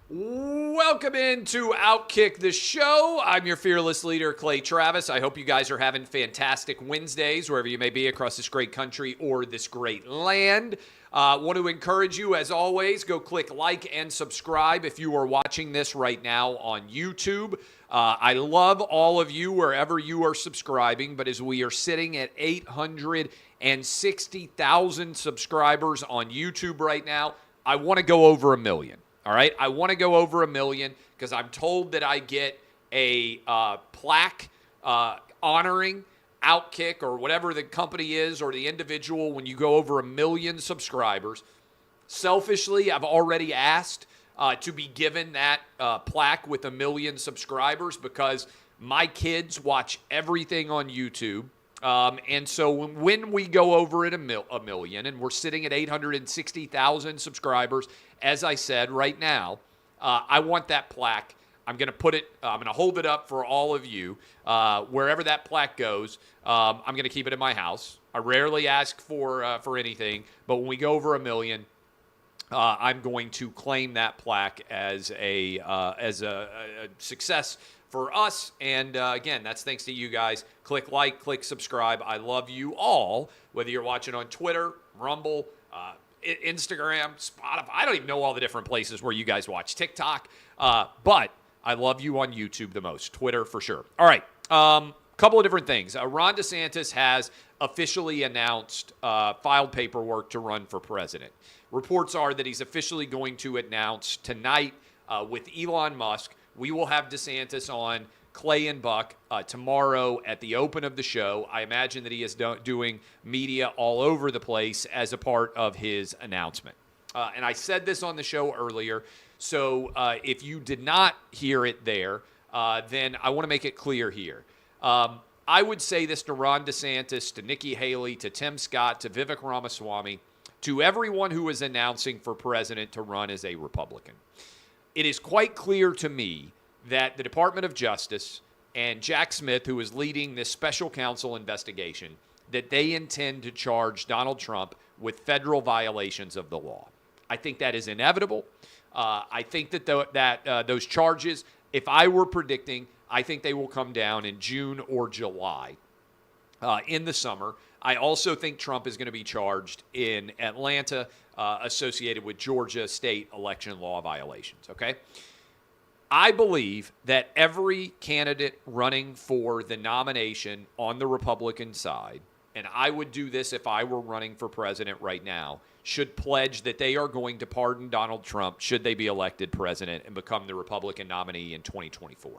Welcome into OutKick the show. I'm your fearless leader, Clay Travis. I hope you guys are having fantastic Wednesdays, wherever you may be across this great country or this great land. Want to encourage you, as always, go click like and subscribe if you are watching this right now on YouTube. I love all of you wherever you are subscribing, but as we are sitting at 860,000 subscribers on YouTube right now, I want to go over 1 million. All right, I want to go over 1 million because I'm told that I get a plaque honoring OutKick or whatever the company is or the individual when you go over 1 million subscribers. Selfishly, I've already asked to be given that plaque with 1 million subscribers because my kids watch everything on YouTube. And so when we go over at a million, and we're sitting at 860,000 subscribers, as I said right now, I want that plaque. I'm going to put it, I'm going to hold it up for all of you. Wherever that plaque goes, I'm going to keep it in my house. I rarely ask for anything, but when we go over 1 million, I'm going to claim that plaque as a success for us. And again, that's thanks to you guys. Click like, click subscribe. I love you all, whether you're watching on Twitter, Rumble, Instagram, Spotify. I don't even know all the different places where you guys watch TikTok. But I love you on YouTube the most. Twitter for sure. All right. Couple of different things. Ron Desantis has officially announced, filed paperwork to run for president. Reports are that he's officially going to announce tonight with Elon Musk. We will have DeSantis on Clay and Buck tomorrow at the open of the show. I imagine that he is doing media all over the place as a part of his announcement. And I said this on the show earlier, so if you did not hear it there, then I want to make it clear here. I would say this to Ron DeSantis, to Nikki Haley, to Tim Scott, to Vivek Ramaswamy, to everyone who is announcing for president to run as a Republican. It is quite clear to me that the Department of Justice and Jack Smith, who is leading this special counsel investigation, that they intend to charge Donald Trump with federal violations of the law. I think that is inevitable. I think that those charges, if I were predicting, I think they will come down in June or July in the summer. I also think Trump is going to be charged in Atlanta associated with Georgia state election law violations, okay? I believe that every candidate running for the nomination on the Republican side, and I would do this if I were running for president right now, should pledge that they are going to pardon Donald Trump should they be elected president and become the Republican nominee in 2024.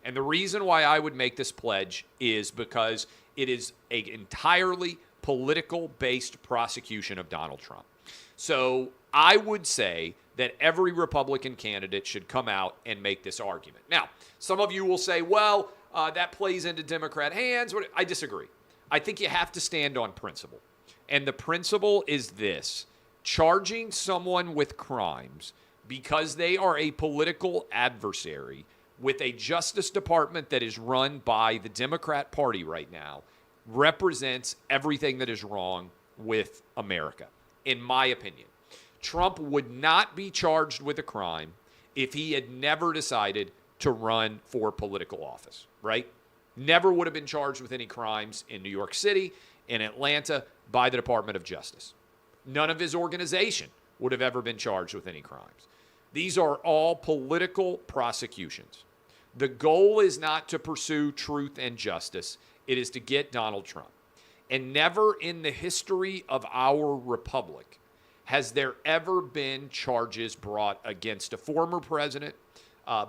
And the reason why I would make this pledge is because it is an entirely political-based prosecution of Donald Trump. So I would say that every Republican candidate should come out and make this argument. Now, some of you will say, well, that plays into Democrat hands. I disagree. I think you have to stand on principle. And the principle is this: charging someone with crimes because they are a political adversary with a Justice Department that is run by the Democrat Party right now represents everything that is wrong with America, in my opinion. Trump would not be charged with a crime if he had never decided to run for political office, right? Never would have been charged with any crimes in New York City, in Atlanta, by the Department of Justice. None of his organization would have ever been charged with any crimes. These are all political prosecutions. The goal is not to pursue truth and justice. It is to get Donald Trump. And never in the history of our republic has there ever been charges brought against a former president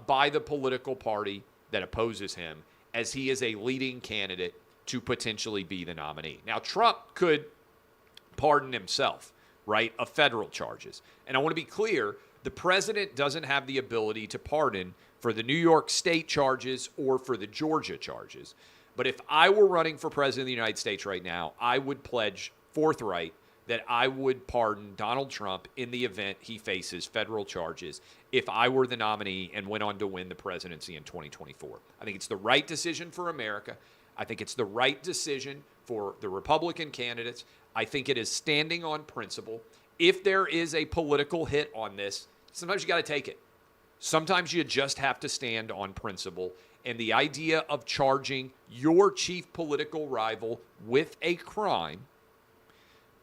by the political party that opposes him, as he is a leading candidate to potentially be the nominee. Now, Trump could pardon himself, right, of federal charges. And I want to be clear, the president doesn't have the ability to pardon for the New York State charges or for the Georgia charges. But if I were running for president of the United States right now, I would pledge forthright that I would pardon Donald Trump in the event he faces federal charges if I were the nominee and went on to win the presidency in 2024. I think it's the right decision for America. I think it's the right decision for the Republican candidates. I think it is standing on principle. If there is a political hit on this, sometimes you got to take it. Sometimes you just have to stand on principle. And the idea of charging your chief political rival with a crime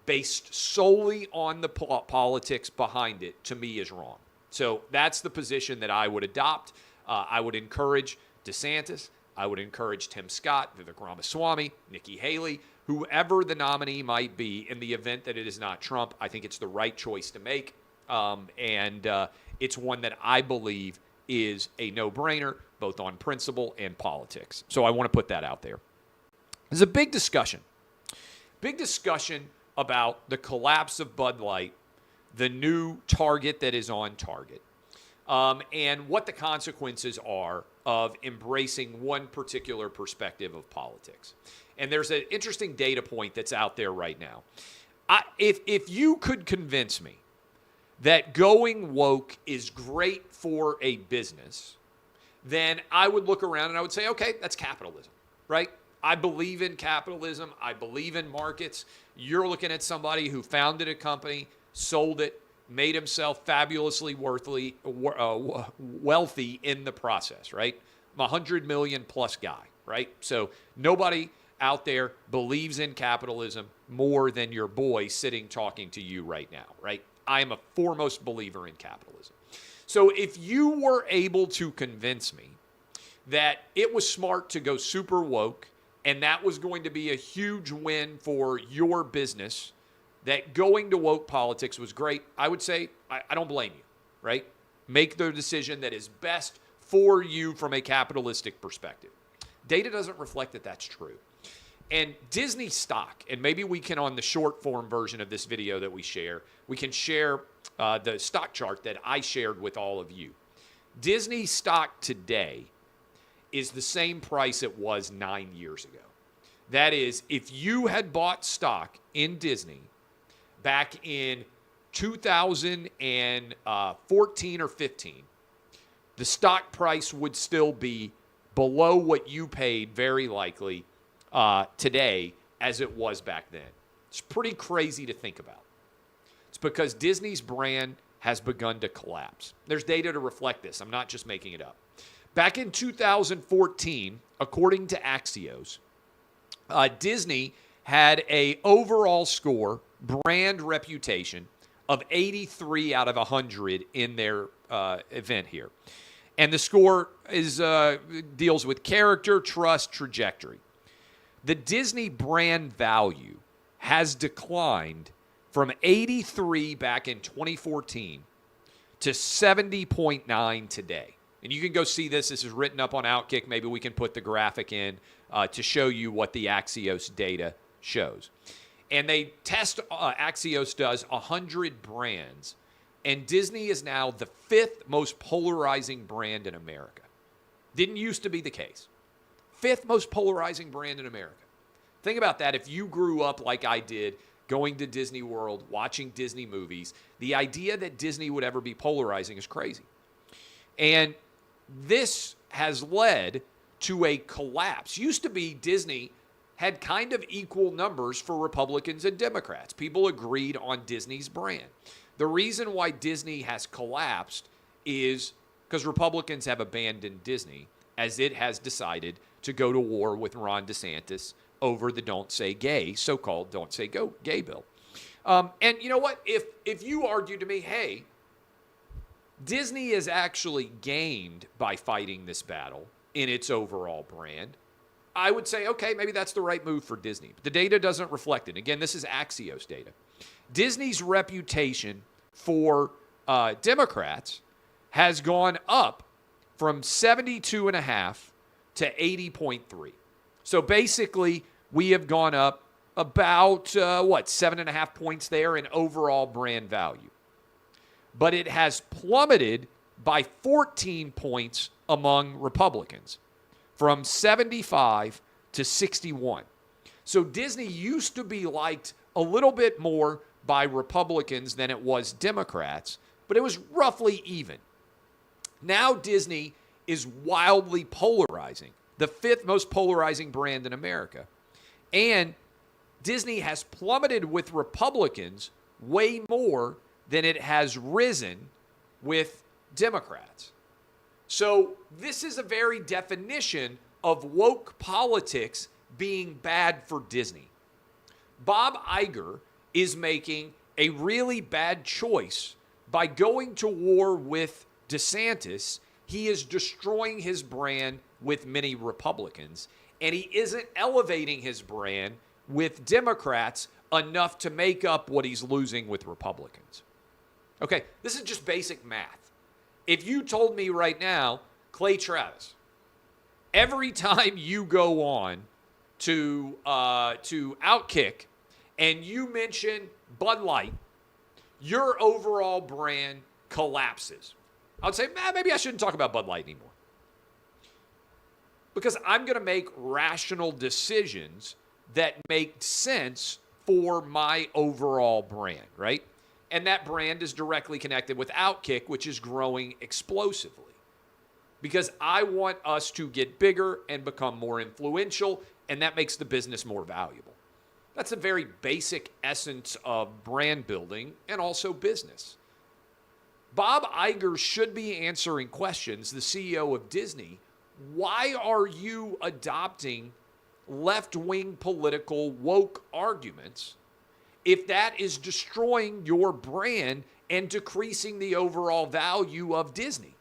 based solely on the politics behind it, to me, is wrong. So that's the position that I would adopt. I would encourage DeSantis. I would encourage Tim Scott, Vivek Ramaswamy, Nikki Haley, whoever the nominee might be in the event that it is not Trump. I think it's the right choice to make. And it's one that I believe is a no-brainer, both on principle and politics. So I want to put that out there. There's a big discussion about the collapse of Bud Light, the new target that is on target, and what the consequences are of embracing one particular perspective of politics. And there's an interesting data point that's out there right now. If you could convince me that going woke is great for a business, then I would look around and I would say, okay, that's capitalism, right? I believe in capitalism. I believe in markets. You're looking at somebody who founded a company, sold it, made himself fabulously wealthy in the process, right? I'm a 100 million plus guy, right? So nobody out there believes in capitalism more than your boy sitting talking to you right now, right? I am a foremost believer in capitalism. So if you were able to convince me that it was smart to go super woke and that was going to be a huge win for your business, that going to woke politics was great, I would say, I don't blame you, right? Make the decision that is best for you from a capitalistic perspective. Data doesn't reflect that that's true. And Disney stock, and maybe we can, on the short form version of this video that we share, we can share the stock chart that I shared with all of you. Disney stock today is the same price it was 9 years ago. That is, if you had bought stock in Disney back in 2014 or 15, the stock price would still be below what you paid, very likely, today as it was back then. It's pretty crazy to think about. It's because Disney's brand has begun to collapse. There's data to reflect this. I'm not just making it up. Back in 2014, according to Axios, Disney had an overall score, brand reputation, of 83 out of 100 in their event here. And the score is deals with character, trust, trajectory. The Disney brand value has declined from 83 back in 2014 to 70.9 today. And you can go see this. This is written up on OutKick. Maybe we can put the graphic in to show you what the Axios data shows. And they test, Axios does 100 brands. And Disney is now the 5th most polarizing brand in America. Didn't used to be the case. 5th most polarizing brand in America. Think about that. If you grew up like I did, going to Disney World, watching Disney movies, the idea that Disney would ever be polarizing is crazy. And this has led to a collapse. Used to be Disney had kind of equal numbers for Republicans and Democrats. People agreed on Disney's brand. The reason why Disney has collapsed is because Republicans have abandoned Disney as it has decided to go to war with Ron DeSantis over the Don't Say Gay, so-called Don't Say Gay bill. And you know what? If you argue to me, hey, Disney has actually gained by fighting this battle in its overall brand, I would say, okay, maybe that's the right move for Disney. But the data doesn't reflect it. Again, this is Axios data. Disney's reputation for Democrats has gone up from 72.5 to 80.3. So basically, we have gone up about, 7.5 points there in overall brand value. But it has plummeted by 14 points among Republicans, from 75 to 61. So Disney used to be liked a little bit more by Republicans than it was Democrats, but it was roughly even. Now Disney is wildly polarizing, the 5th most polarizing brand in America. And Disney has plummeted with Republicans way more than it has risen with Democrats. So this is a very definition of woke politics being bad for Disney. Bob Iger is making a really bad choice by going to war with Desantis. He is destroying his brand with many Republicans, and he isn't elevating his brand with Democrats enough to make up what he's losing with Republicans. Okay, this is just basic math. If you told me right now, Clay Travis, every time you go on to OutKick and you mention Bud Light, your overall brand collapses. I would say, maybe I shouldn't talk about Bud Light anymore. Because I'm going to make rational decisions that make sense for my overall brand, right? And that brand is directly connected with OutKick, which is growing explosively. Because I want us to get bigger and become more influential, and that makes the business more valuable. That's a very basic essence of brand building and also business. Bob Iger should be answering questions, the CEO of Disney. Why are you adopting left-wing political woke arguments if that is destroying your brand and decreasing the overall value of Disney?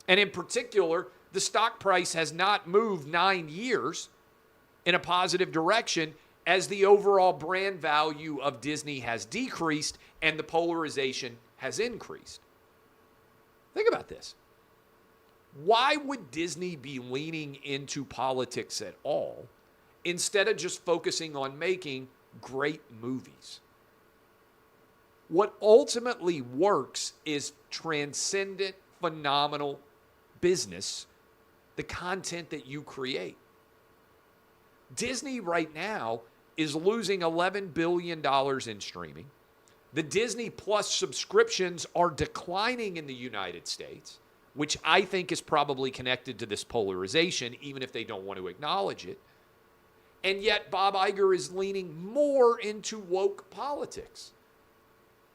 And in particular, the stock price has not moved 9 years in a positive direction as the overall brand value of Disney has decreased and the polarization has increased. Think about this. Why would Disney be leaning into politics at all instead of just focusing on making great movies? What ultimately works is transcendent, phenomenal business, the content that you create. Disney right now is losing $11 billion in streaming. The Disney Plus subscriptions are declining in the United States, which I think is probably connected to this polarization, even if they don't want to acknowledge it. And yet Bob Iger is leaning more into woke politics.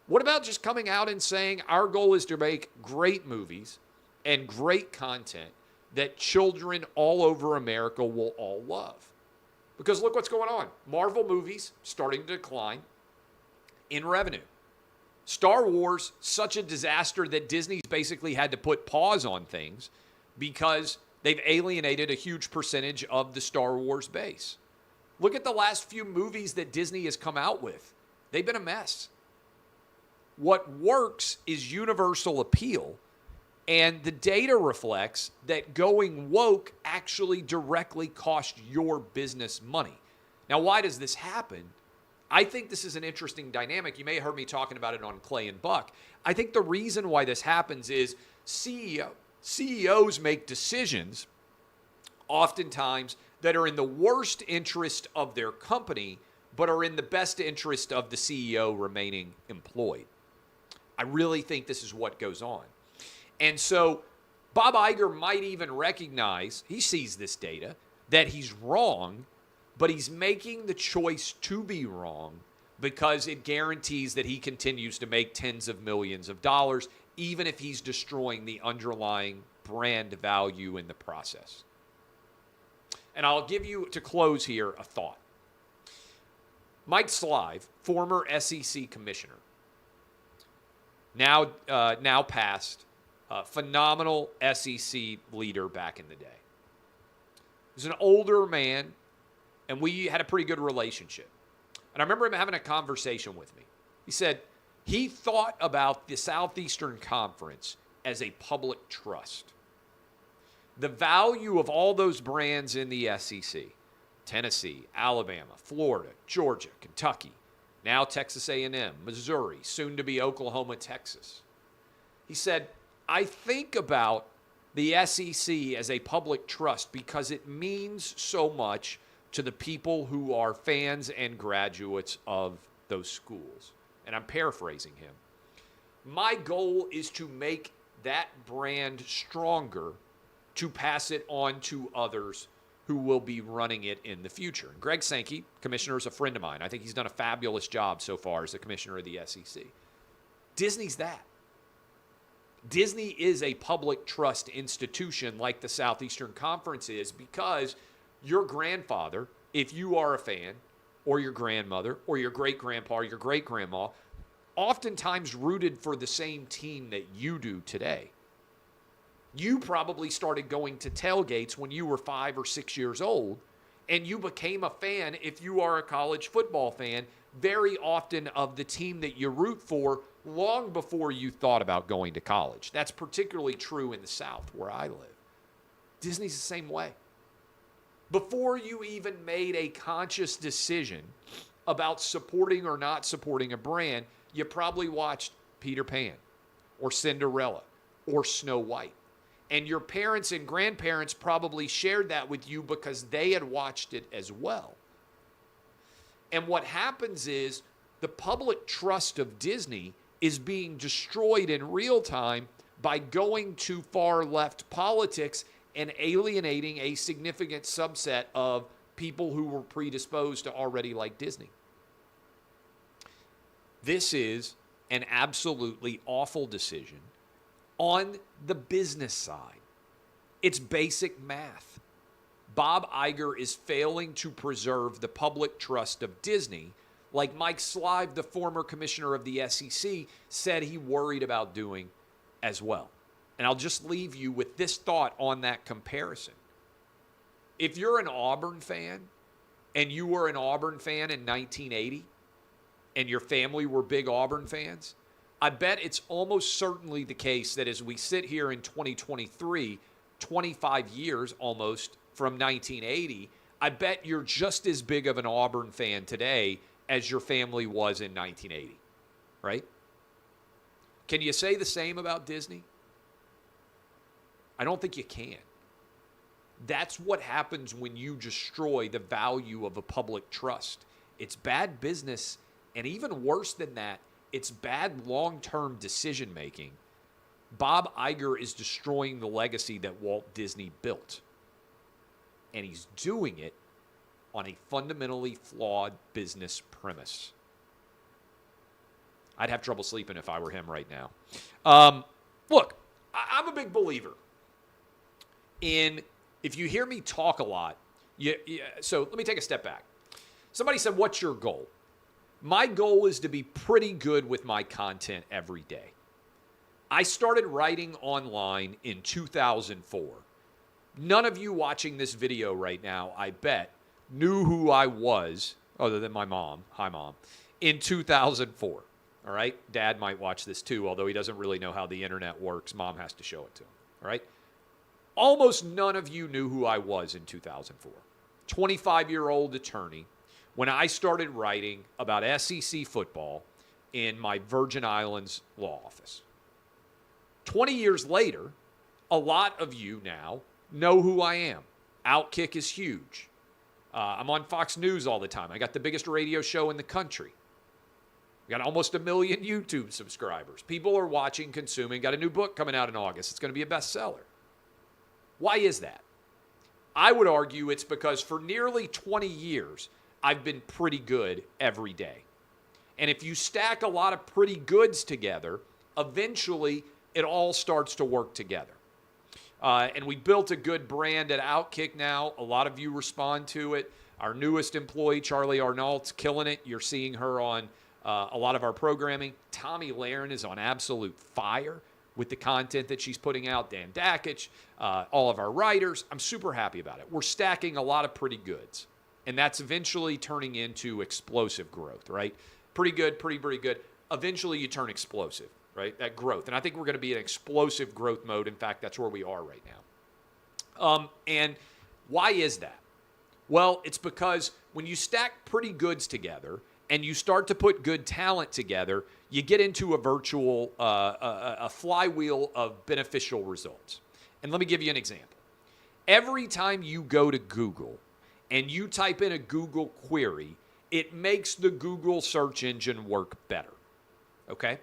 What about just coming out and saying our goal is to make great movies and great content that children all over America will all love? Because look what's going on. Marvel movies starting to decline in revenue. Star Wars, such a disaster that Disney's basically had to put pause on things because they've alienated a huge percentage of the Star Wars base. Look at the last few movies that Disney has come out with. They've been a mess. What works is universal appeal, and the data reflects that going woke actually directly costs your business money. Now, why does this happen? I think this is an interesting dynamic. You may have heard me talking about it on Clay and Buck. I think the reason why this happens is CEOs make decisions oftentimes that are in the worst interest of their company, but are in the best interest of the CEO remaining employed. I really think this is what goes on. And so Bob Iger might even recognize, he sees this data, that he's wrong, but he's making the choice to be wrong because it guarantees that he continues to make tens of millions of dollars, even if he's destroying the underlying brand value in the process. And I'll give you, to close here, a thought. Mike Slive, former SEC commissioner, now passed, phenomenal SEC leader back in the day. He was an older man, and we had a pretty good relationship. And I remember him having a conversation with me. He said he thought about the Southeastern Conference as a public trust. The value of all those brands in the SEC, Tennessee, Alabama, Florida, Georgia, Kentucky, now Texas A&M, Missouri, soon to be Oklahoma, Texas. He said, I think about the SEC as a public trust because it means so much to the people who are fans and graduates of those schools. And I'm paraphrasing him. My goal is to make that brand stronger, to pass it on to others who will be running it in the future. And Greg Sankey, commissioner, is a friend of mine. I think he's done a fabulous job so far as the commissioner of the SEC. Disney's that. Disney is a public trust institution like the Southeastern Conference is, because your grandfather, if you are a fan, or your grandmother, or your great-grandpa, or your great-grandma, oftentimes rooted for the same team that you do today. You probably started going to tailgates when you were 5 or 6 years old, and you became a fan, if you are a college football fan, very often of the team that you root for long before you thought about going to college. That's particularly true in the South where I live. Disney's the same way. Before you even made a conscious decision about supporting or not supporting a brand, you probably watched Peter Pan or Cinderella or Snow White. And your parents and grandparents probably shared that with you because they had watched it as well. And what happens is the public trust of Disney is being destroyed in real time by going to far left politics and alienating a significant subset of people who were predisposed to already like Disney. This is an absolutely awful decision on the business side. It's basic math. Bob Iger is failing to preserve the public trust of Disney, like Mike Slive, the former commissioner of the SEC, said he worried about doing as well. And I'll just leave you with this thought on that comparison. If you're an Auburn fan, and you were an Auburn fan in 1980, and your family were big Auburn fans, I bet it's almost certainly the case that as we sit here in 2023, 25 years almost from 1980, I bet you're just as big of an Auburn fan today as your family was in 1980, right? Can you say the same about Disney? I don't think you can. That's what happens when you destroy the value of a public trust. It's bad business, and even worse than that, it's bad long-term decision-making. Bob Iger is destroying the legacy that Walt Disney built. And he's doing it on a fundamentally flawed business premise. I'd have trouble sleeping if I were him right now. Look, I'm a big believer in, if you hear me talk a lot, so let me take a step back. Somebody said, what's your goal? My goal is to be pretty good with my content every day. I started writing online in 2004. None of you watching this video right now, I bet, knew who I was, other than my mom, hi mom, in 2004. All right? Dad might watch this too, although he doesn't really know how the internet works. Mom has to show it to him. All right? Almost none of you knew who I was in 2004. 25-year-old attorney. When I started writing about SEC football in my Virgin Islands law office. 20 years later, a lot of you now know who I am. OutKick is huge. I'm on Fox News all the time. I got the biggest radio show in the country. We got almost 1 million YouTube subscribers. People are watching, consuming. Got a new book coming out in August. It's going to be a bestseller. Why is that? I would argue it's because for nearly 20 years, I've been pretty good every day. And if you stack a lot of pretty goods together, eventually it all starts to work together. And we built a good brand at OutKick now. A lot of you respond to it. Our newest employee, Charlie Arnault's killing it. You're seeing her on a lot of our programming. Tommy Lahren is on absolute fire with the content that she's putting out. Dan Dakich, all of our writers. I'm super happy about it. We're stacking a lot of pretty goods. And that's eventually turning into explosive growth, right? Pretty good, pretty good. Eventually you turn explosive, right? That growth. And I think we're going to be in explosive growth mode. In fact, that's where we are right now. And why is that? Well, it's because when you stack pretty goods together and you start to put good talent together, you get into a virtual, a flywheel of beneficial results. And let me give you an example. Every time you go to Google and you type in a Google query, it makes the Google search engine work better, okay?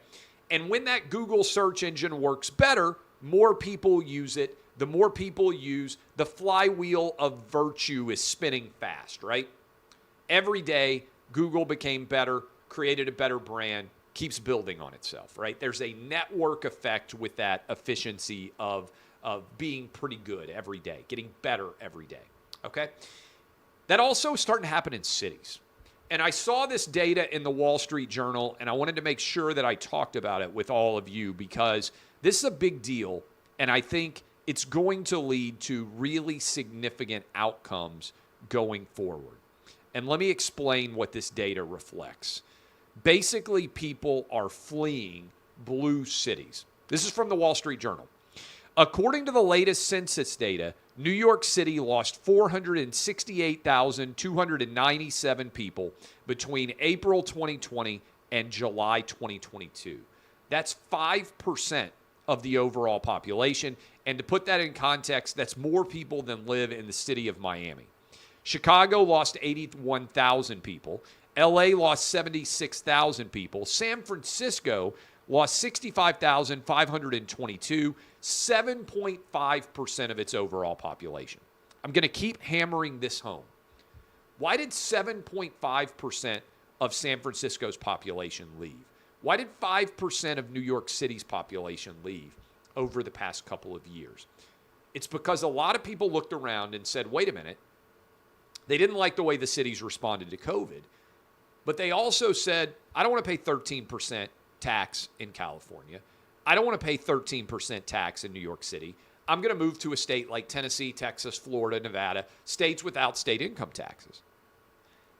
And when that Google search engine works better, more people use it, the more people use, the flywheel of virtue is spinning fast, right? Every day, Google became better, created a better brand, keeps building on itself, right? There's a network effect with that efficiency of being pretty good every day, getting better every day, okay? That also is starting to happen in cities. And I saw this data in the Wall Street Journal, and I wanted to make sure that I talked about it with all of you because this is a big deal, and I think it's going to lead to really significant outcomes going forward. And let me explain what this data reflects. Basically, people are fleeing blue cities. This is from the Wall Street Journal. According to the latest census data, New York City lost 468,297 people between April 2020 and July 2022. That's 5% of the overall population. And to put that in context, that's more people than live in the city of Miami. Chicago lost 81,000 people. LA lost 76,000 people. San Francisco lost 65,522, 7.5% of its overall population. I'm going to keep hammering this home. Why did 7.5% of San Francisco's population leave? Why did 5% of New York City's population leave over the past couple of years? It's because a lot of people looked around and said, wait a minute, they didn't like the way the cities responded to COVID, but they also said, I don't want to pay 13% tax in California. I don't want to pay 13% tax in New York City. I'm going to move to a state like Tennessee, Texas, Florida, Nevada, states without state income taxes.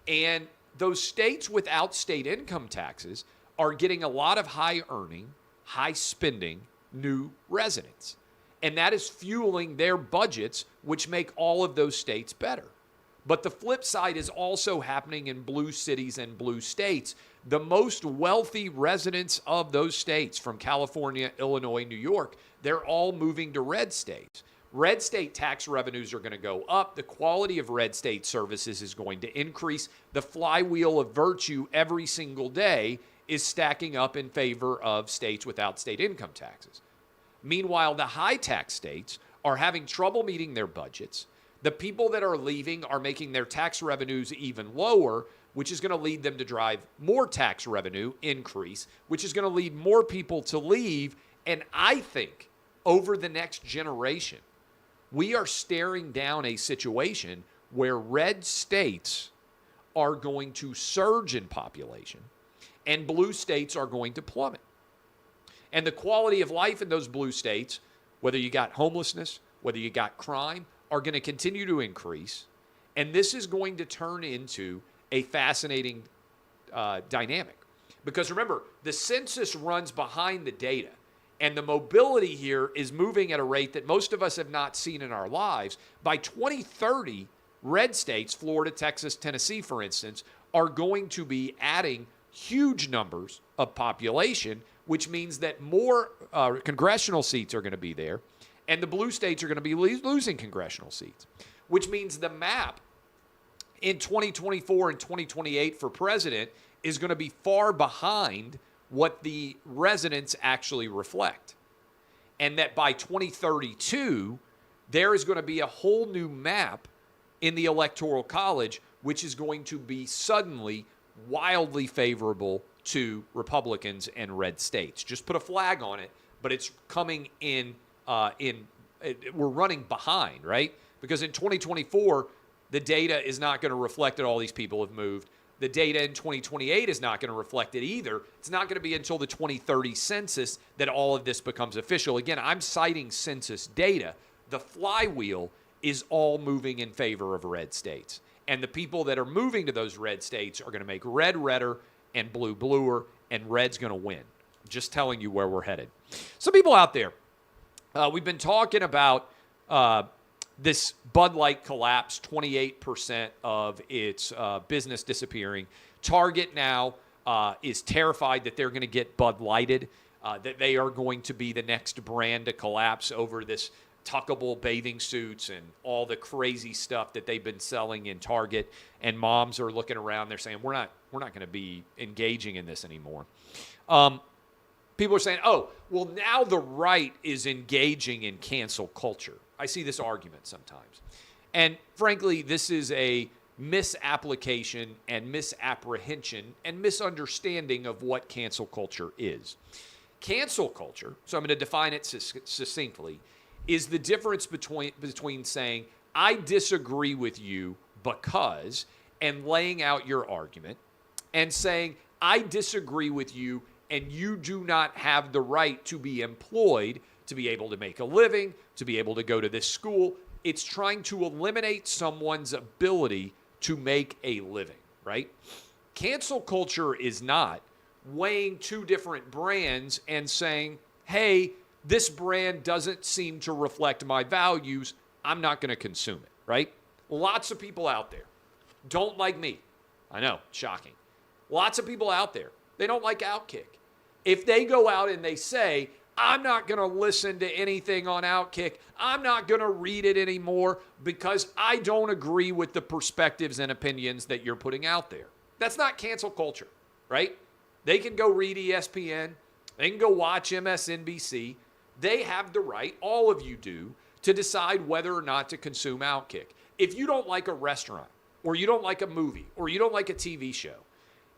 And those states without state income taxes are getting a lot of high earning, high spending new residents. And that is fueling their budgets, which make all of those states better. But the flip side is also happening in blue cities and blue states. The most wealthy residents of those states, from California, Illinois, New York, they're all moving to red states. Red state tax revenues are going to go up. The quality of red state services is going to increase. The flywheel of virtue every single day is stacking up in favor of states without state income taxes. Meanwhile, the high tax states are having trouble meeting their budgets. The people that are leaving are making their tax revenues even lower, which is going to lead them to drive more tax revenue increase, which is going to lead more people to leave. And I think over the next generation, we are staring down a situation where red states are going to surge in population and blue states are going to plummet. And the quality of life in those blue states, whether you got homelessness, whether you got crime, are going to continue to increase. And this is going to turn into a fascinating dynamic. Because remember, the census runs behind the data. And the mobility here is moving at a rate that most of us have not seen in our lives. By 2030, red states, Florida, Texas, Tennessee, for instance, are going to be adding huge numbers of population, which means that more congressional seats are going to be there. And the blue states are going to be losing congressional seats, which means the map in 2024 and 2028 for president is going to be far behind what the residents actually reflect. And that by 2032, there is going to be a whole new map in the Electoral College, which is going to be suddenly wildly favorable to Republicans and red states. Just put a flag on it, but it's coming in. We're running behind, right? Because in 2024, the data is not going to reflect that all these people have moved. The data in 2028 is not going to reflect it either. It's not going to be until the 2030 census that all of this becomes official. Again, I'm citing census data. The flywheel is all moving in favor of red states. And the people that are moving to those red states are going to make red redder and blue bluer, and red's going to win. I'm just telling you where we're headed. Some people out there, we've been talking about this Bud Light collapse, 28% of its business disappearing. Target now is terrified that they're going to get Bud Lighted, that they are going to be the next brand to collapse over this tuckable bathing suits and all the crazy stuff that they've been selling in Target. And moms are looking around, they're saying, we're not going to be engaging in this anymore. People are saying, oh, well, now the right is engaging in cancel culture. I see this argument sometimes. And frankly, this is a misapplication and misapprehension and misunderstanding of what cancel culture is. Cancel culture, so I'm going to define it succinctly, is the difference between saying, I disagree with you because, and laying out your argument, and saying, I disagree with you and you do not have the right to be employed, to be able to make a living, to be able to go to this school. It's trying to eliminate someone's ability to make a living, right? Cancel culture is not weighing two different brands and saying, hey, this brand doesn't seem to reflect my values. I'm not going to consume it, right? Lots of people out there don't like me. I know, shocking. Lots of people out there, they don't like OutKick. If they go out and they say, I'm not going to listen to anything on OutKick, I'm not going to read it anymore because I don't agree with the perspectives and opinions that you're putting out there. That's not cancel culture, right? They can go read ESPN. They can go watch MSNBC. They have the right, all of you do, to decide whether or not to consume OutKick. If you don't like a restaurant, or you don't like a movie, or you don't like a TV show,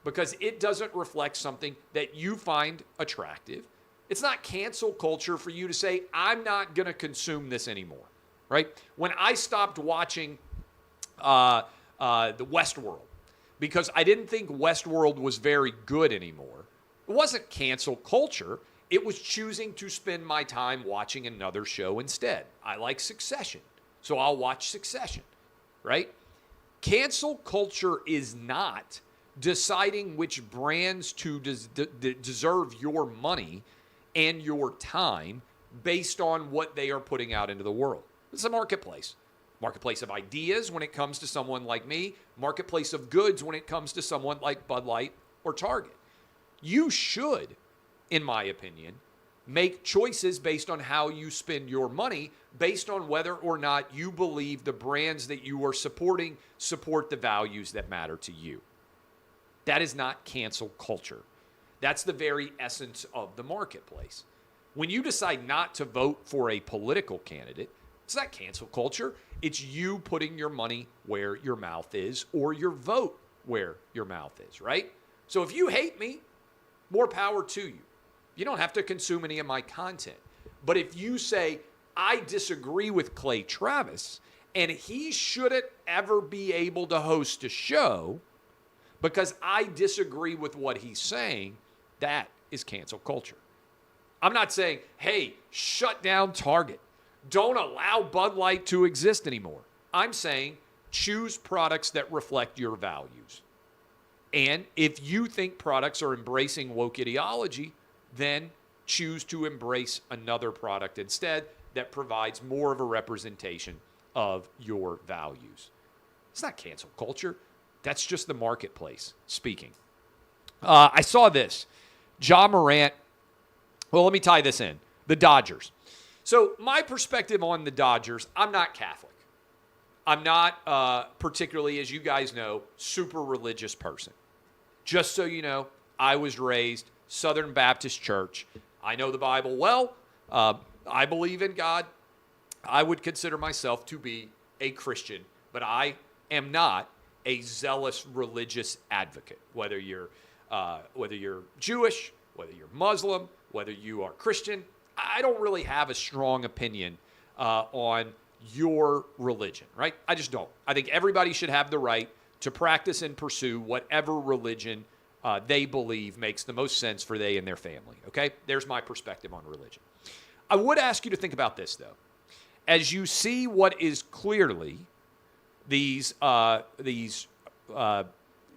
because it doesn't reflect something that you find attractive, it's not cancel culture for you to say, I'm not going to consume this anymore, right? When I stopped watching the Westworld, because I didn't think Westworld was very good anymore, it wasn't cancel culture. It was choosing to spend my time watching another show instead. I like Succession, so I'll watch Succession, right? Cancel culture is not deciding which brands to deserve your money and your time based on what they are putting out into the world. It's a marketplace. Marketplace of ideas when it comes to someone like me. Marketplace of goods when it comes to someone like Bud Light or Target. You should, in my opinion, make choices based on how you spend your money, based on whether or not you believe the brands that you are supporting support the values that matter to you. That is not cancel culture. That's the very essence of the marketplace. When you decide not to vote for a political candidate, it's not cancel culture. It's you putting your money where your mouth is or your vote where your mouth is, right? So if you hate me, more power to you. You don't have to consume any of my content. But if you say, I disagree with Clay Travis and he shouldn't ever be able to host a show because I disagree with what he's saying, that is cancel culture. I'm not saying, hey, shut down Target. Don't allow Bud Light to exist anymore. I'm saying choose products that reflect your values. And if you think products are embracing woke ideology, then choose to embrace another product instead that provides more of a representation of your values. It's not cancel culture. That's just the marketplace speaking. I saw this. Ja Morant. Well, let me tie this in. The Dodgers. So my perspective on the Dodgers, I'm not Catholic. I'm not particularly, as you guys know, super religious person. Just so you know, I was raised Southern Baptist Church. I know the Bible well. I believe in God. I would consider myself to be a Christian, but I am not a zealous religious advocate. Whether you're Jewish, whether you're Muslim, whether you are Christian, I don't really have a strong opinion on your religion, right? I just don't. I think everybody should have the right to practice and pursue whatever religion they believe makes the most sense for they and their family, okay? There's my perspective on religion. I would ask you to think about this, though. As you see what is clearly these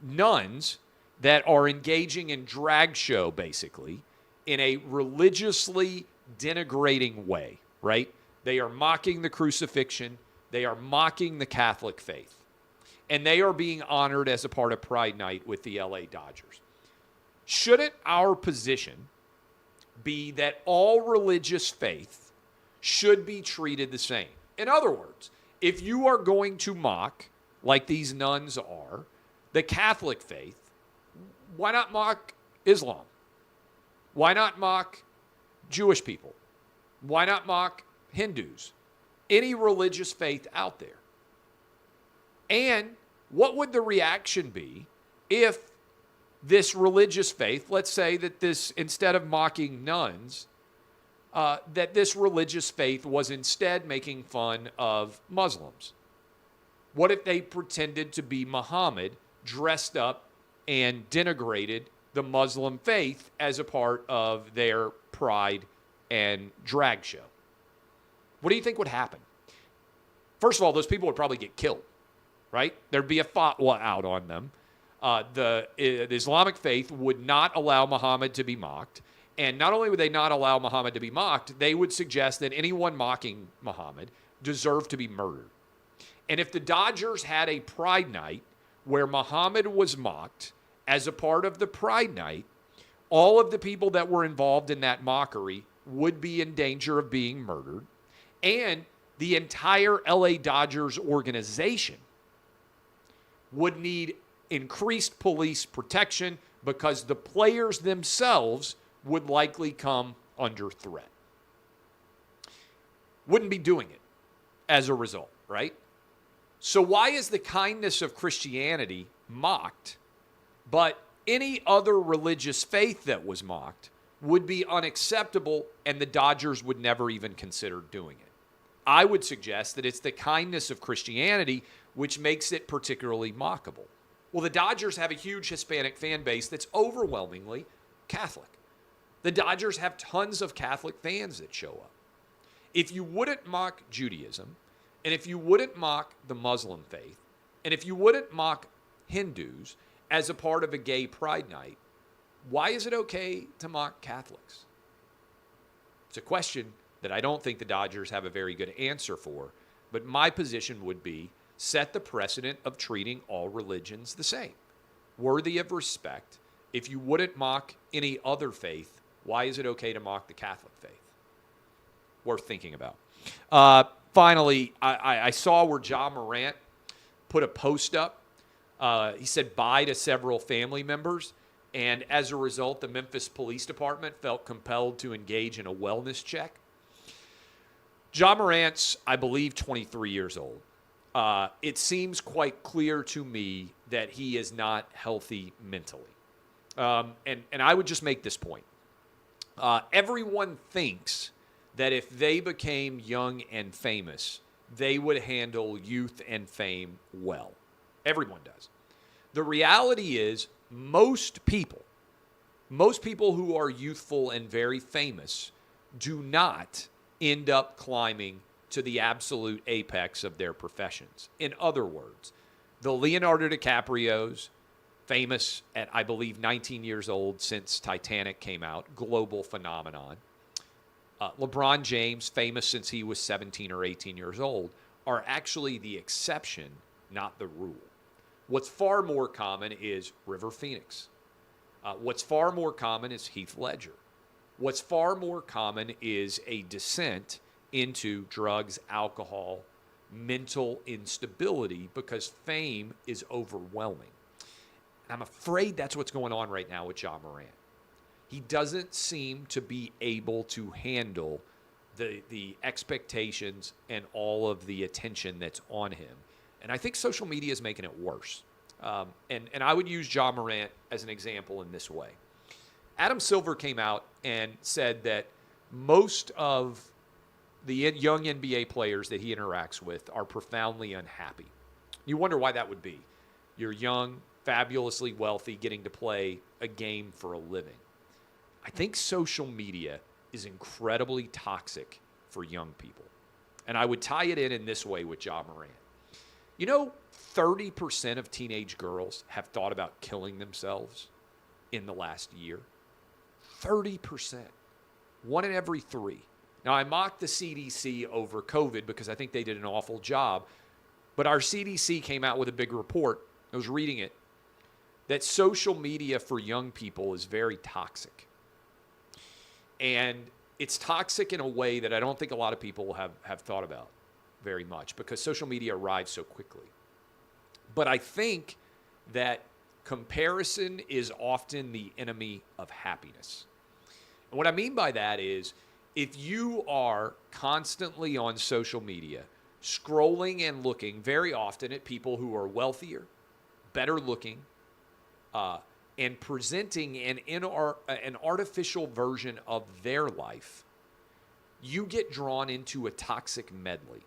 nuns that are engaging in drag show, basically, in a religiously denigrating way, right? They are mocking the crucifixion. They are mocking the Catholic faith. And they are being honored as a part of Pride Night with the LA Dodgers. Shouldn't our position be that all religious faith should be treated the same? In other words, if you are going to mock, like these nuns are, the Catholic faith, why not mock Islam? Why not mock Jewish people? Why not mock Hindus? Any religious faith out there? And what would the reaction be if this religious faith, let's say that this, instead of mocking nuns, that this religious faith was instead making fun of Muslims? What if they pretended to be Muhammad, dressed up and denigrated the Muslim faith as a part of their pride and drag show? What do you think would happen? First of all, those people would probably get killed, right? There'd be a fatwa out on them. The Islamic faith would not allow Muhammad to be mocked. And not only would they not allow Muhammad to be mocked, they would suggest that anyone mocking Muhammad deserved to be murdered. And if the Dodgers had a Pride Night where Muhammad was mocked as a part of the Pride Night, all of the people that were involved in that mockery would be in danger of being murdered. And the entire LA Dodgers organization would need increased police protection because the players themselves would likely come under threat. Wouldn't be doing it as a result, right? So why is the kindness of Christianity mocked, but any other religious faith that was mocked would be unacceptable and the Dodgers would never even consider doing it? I would suggest that it's the kindness of Christianity which makes it particularly mockable. Well, the Dodgers have a huge Hispanic fan base that's overwhelmingly Catholic. The Dodgers have tons of Catholic fans that show up. If you wouldn't mock Judaism, and if you wouldn't mock the Muslim faith, and if you wouldn't mock Hindus as a part of a gay pride night, why is it okay to mock Catholics? It's a question that I don't think the Dodgers have a very good answer for, but my position would be set the precedent of treating all religions the same, worthy of respect. If you wouldn't mock any other faith, why is it okay to mock the Catholic faith? Worth thinking about. Finally, I saw where Ja Morant put a post up. He said bye to several family members, and as a result, the Memphis Police Department felt compelled to engage in a wellness check. Ja Morant's, I believe, 23 years old. It seems quite clear to me that he is not healthy mentally. And I would just make this point. Everyone thinks that if they became young and famous, they would handle youth and fame well. Everyone does. The reality is most people who are youthful and very famous do not end up climbing to the absolute apex of their professions. In other words, the Leonardo DiCaprios, famous at, I believe, 19 years old since Titanic came out, global phenomenon. LeBron James, famous since he was 17 or 18 years old, are actually the exception, not the rule. What's far more common is River Phoenix. What's far more common is Heath Ledger. What's far more common is a descent into drugs, alcohol, mental instability because fame is overwhelming. And I'm afraid that's what's going on right now with Ja Morant. He doesn't seem to be able to handle the expectations and all of the attention that's on him. And I think social media is making it worse. And I would use Ja Morant as an example in this way. Adam Silver came out and said that most of the young NBA players that he interacts with are profoundly unhappy. You wonder why that would be. You're young, fabulously wealthy, getting to play a game for a living. I think social media is incredibly toxic for young people. And I would tie it in this way with Ja Morant. You know, 30% of teenage girls have thought about killing themselves in the last year. 30%. 1 in every 3. Now, I mocked the CDC over COVID because I think they did an awful job. But our CDC came out with a big report. I was reading it. That social media for young people is very toxic. And it's toxic in a way that I don't think a lot of people have thought about very much because social media arrives so quickly. But I think that comparison is often the enemy of happiness. And what I mean by that is if you are constantly on social media, scrolling and looking very often at people who are wealthier, better looking, and presenting an artificial version of their life, you get drawn into a toxic medley.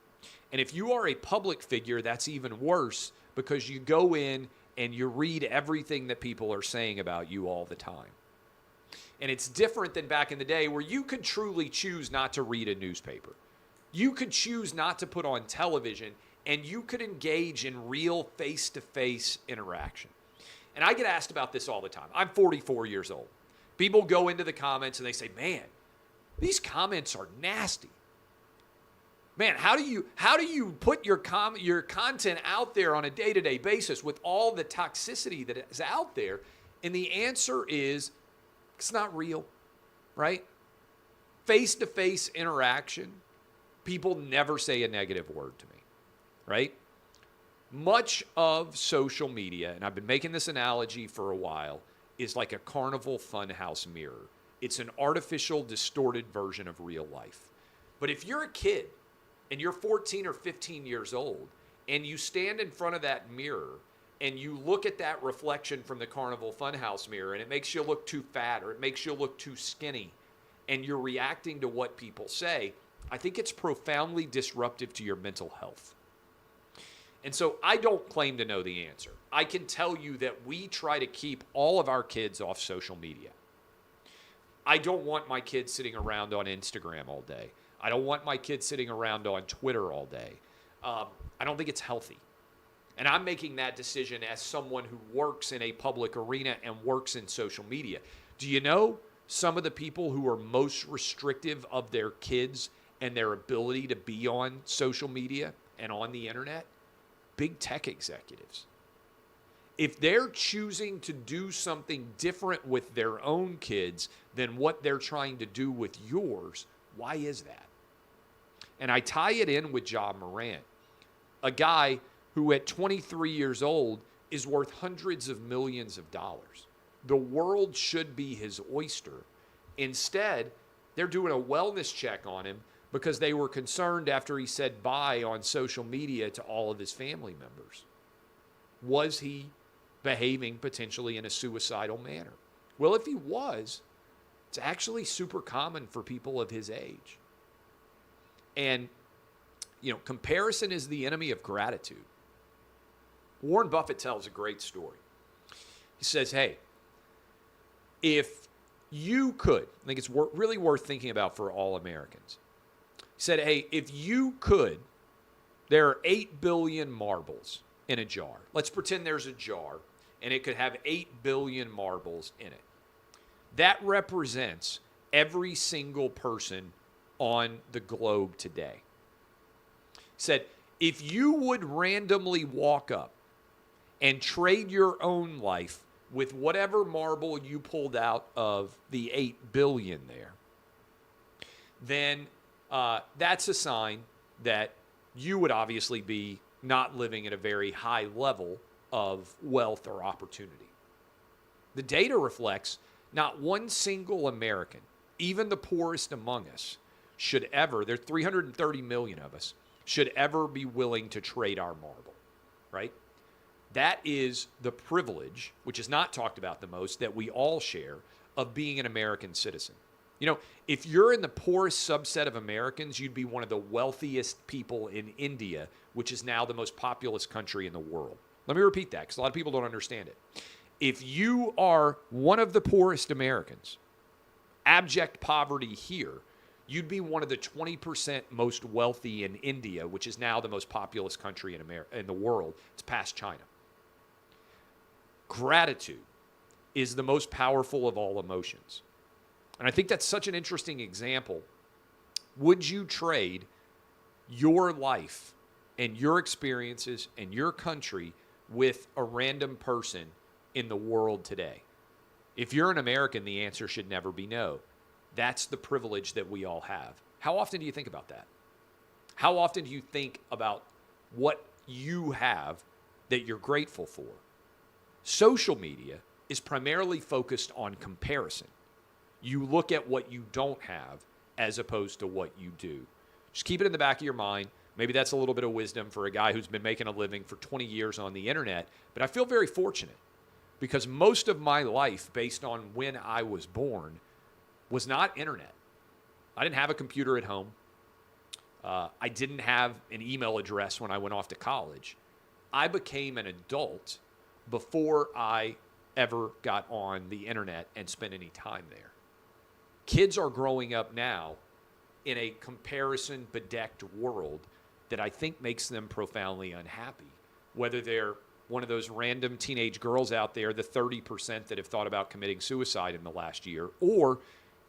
And if you are a public figure, that's even worse because you go in and you read everything that people are saying about you all the time. And it's different than back in the day where you could truly choose not to read a newspaper. You could choose not to put on television, and you could engage in real face-to-face interaction. And I get asked about this all the time. I'm 44 years old. People go into the comments and they say, man, these comments are nasty. Man, how do you put your content out there on a day-to-day basis with all the toxicity that is out there? And the answer is, it's not real, right? Face-to-face interaction, people never say a negative word to me, right? Much of social media, and I've been making this analogy for a while, is like a carnival funhouse mirror. It's an artificial, distorted version of real life. But if you're a kid and you're 14 or 15 years old and you stand in front of that mirror and you look at that reflection from the carnival funhouse mirror and it makes you look too fat or it makes you look too skinny and you're reacting to what people say, I think it's profoundly disruptive to your mental health. And so I don't claim to know the answer. I can tell you that we try to keep all of our kids off social media. I don't want my kids sitting around on Instagram all day. I don't want my kids sitting around on Twitter all day. I don't think it's healthy. And I'm making that decision as someone who works in a public arena and works in social media. Do you know some of the people who are most restrictive of their kids and their ability to be on social media and on the internet? Big tech executives. If they're choosing to do something different with their own kids than what they're trying to do with yours, why is that? And I tie it in with Morant, a guy who at 23 years old is worth hundreds of millions of dollars. The world should be his oyster. Instead, they're doing a wellness check on him because they were concerned after he said bye on social media to all of his family members. Was he behaving potentially in a suicidal manner? Well, if he was, it's actually super common for people of his age. And, comparison is the enemy of gratitude. Warren Buffett tells a great story. He says, hey, if you could, I think it's really worth thinking about for all Americans. He said, hey, if you could, there are 8 billion marbles in a jar. Let's pretend there's a jar, and it could have 8 billion marbles in it. That represents every single person on the globe today. He said, if you would randomly walk up and trade your own life with whatever marble you pulled out of the 8 billion there, then that's a sign that you would obviously be not living at a very high level of wealth or opportunity. The data reflects not one single American, even the poorest among us, should ever, there's 330 million of us, should ever be willing to trade our marble, right? That is the privilege, which is not talked about the most, that we all share of being an American citizen. If you're in the poorest subset of Americans, you'd be one of the wealthiest people in India, which is now the most populous country in the world. Let me repeat that because a lot of people don't understand it. If you are one of the poorest Americans, abject poverty here, you'd be one of the 20% most wealthy in India, which is now the most populous country in the world. It's past China. Gratitude is the most powerful of all emotions. And I think that's such an interesting example. Would you trade your life and your experiences and your country with a random person in the world today? If you're an American, the answer should never be no. That's the privilege that we all have. How often do you think about that? How often do you think about what you have that you're grateful for? Social media is primarily focused on comparison. You look at what you don't have as opposed to what you do. Just keep it in the back of your mind. Maybe that's a little bit of wisdom for a guy who's been making a living for 20 years on the internet. But I feel very fortunate because most of my life, based on when I was born, was not internet. I didn't have a computer at home. I didn't have an email address when I went off to college. I became an adult before I ever got on the internet and spent any time there. Kids are growing up now in a comparison bedecked world that I think makes them profoundly unhappy. Whether they're one of those random teenage girls out there, the 30% that have thought about committing suicide in the last year, or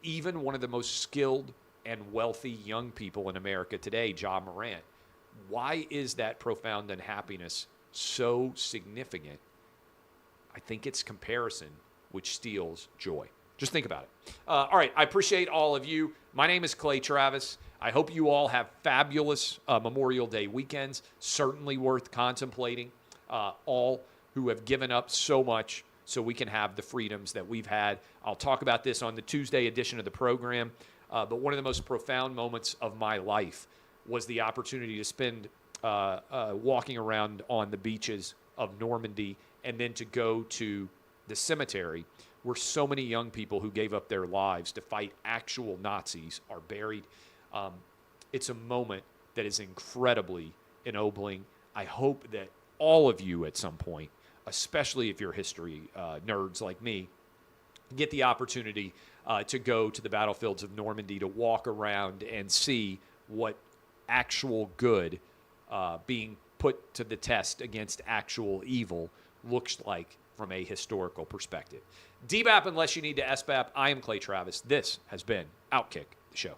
even one of the most skilled and wealthy young people in America today, Morant. Why is that profound unhappiness so significant? I think it's comparison which steals joy. Just think about it. All right, I appreciate all of you. My name is Clay Travis. I hope you all have fabulous Memorial Day weekends, certainly worth contemplating. All who have given up so much so we can have the freedoms that we've had. I'll talk about this on the Tuesday edition of the program, but one of the most profound moments of my life was the opportunity to spend walking around on the beaches of Normandy and then to go to the cemetery where so many young people who gave up their lives to fight actual Nazis are buried. It's a moment that is incredibly ennobling. I hope that all of you at some point, especially if you're history nerds like me, get the opportunity to go to the battlefields of Normandy, to walk around and see what actual good being put to the test against actual evil looks like from a historical perspective. DBAP unless you need to SBAP. I am Clay Travis. This has been OutKick, the show.